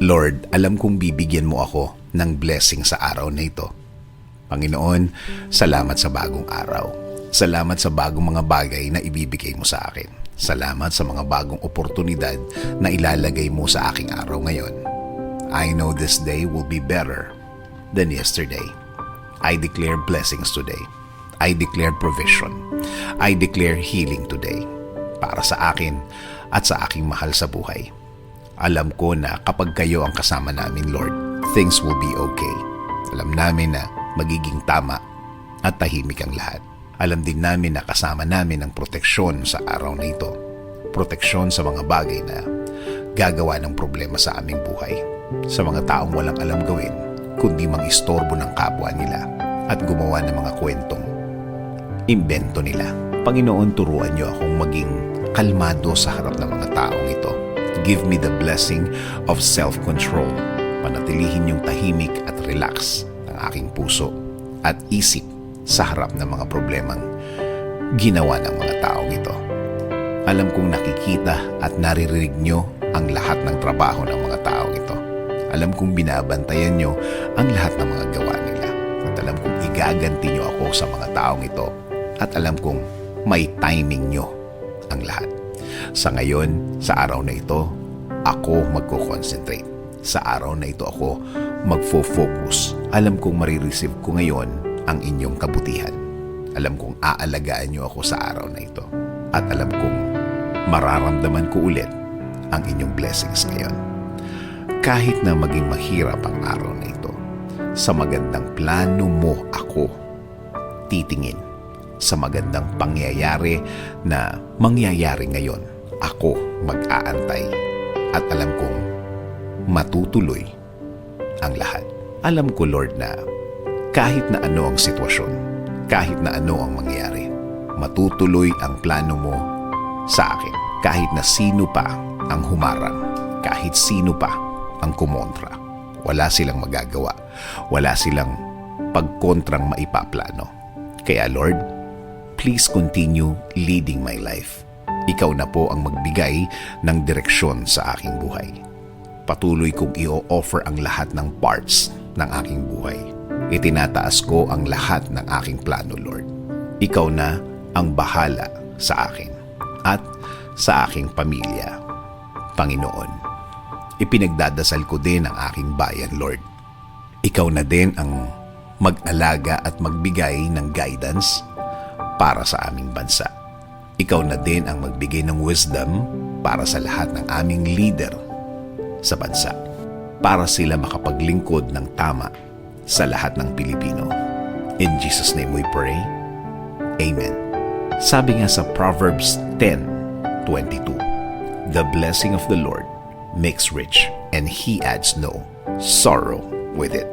Lord, alam kong bibigyan mo ako ng blessing sa araw na ito. Panginoon, salamat sa bagong araw. Salamat sa bagong mga bagay na ibibigay mo sa akin. Salamat sa mga bagong oportunidad na ilalagay mo sa aking araw ngayon. I know this day will be better than yesterday. I declare blessings today. I declare provision. I declare healing today para sa akin at sa aking mahal sa buhay. Alam ko na kapag kayo ang kasama namin, Lord, things will be okay. Alam namin na magiging tama at tahimik ang lahat. Alam din namin na kasama namin ang proteksyon sa araw na ito. Proteksyon sa mga bagay na gagawa ng problema sa aming buhay. Sa mga taong walang alam gawin, kundi mang-istorbo ng kapwa nila at gumawa ng mga kwentong imbento nila. Panginoon, turuan niyo akong maging kalmado sa harap ng mga taong ito. Give me the blessing of self-control. Panatilihin yung tahimik at relax ng aking puso at isip sa harap ng mga problemang ginawa ng mga taong ito. Alam kong nakikita at naririnig nyo ang lahat ng trabaho ng mga taong ito. Alam kong binabantayan nyo ang lahat ng mga gawa nila. At alam kong igaganti nyo ako sa mga taong ito. At alam kong may timing nyo ang lahat. Sa ngayon, sa araw na ito, ako magko-concentrate. Sa araw na ito ako magfo-focus. Alam kong marireceive ko ngayon ang inyong kabutihan. Alam kong aalagaan nyo ako sa araw na ito. At alam kong mararamdaman ko ulit ang inyong blessings ngayon. Kahit na maging mahirap ang araw na ito, sa magandang plano mo ako titingin. Sa magandang pangyayari na mangyayari ngayon, ako mag-aantay at alam kong matutuloy ang lahat. Alam ko, Lord, na kahit na ano ang sitwasyon, kahit na ano ang mangyari, matutuloy ang plano mo sa akin. Kahit na sino pa ang humarang, kahit sino pa ang kumontra, wala silang magagawa, wala silang pagkontrang maipaplano. Kaya Lord, please continue leading my life. Ikaw na po ang magbigay ng direksyon sa aking buhay. Patuloy kong i-offer ang lahat ng parts ng aking buhay. Itinataas ko ang lahat ng aking plano, Lord. Ikaw na ang bahala sa akin at sa aking pamilya. Panginoon, ipinagdadasal ko din ang aking bayan, Lord. Ikaw na din ang mag-alaga at magbigay ng guidance para sa aming bansa. Ikaw na din ang magbigay ng wisdom para sa lahat ng aming leader sa bansa, para sila makapaglingkod ng tama sa lahat ng Pilipino. In Jesus' name we pray. Amen. Sabi nga sa Proverbs 10:22, the blessing of the Lord makes rich, and He adds no sorrow with it.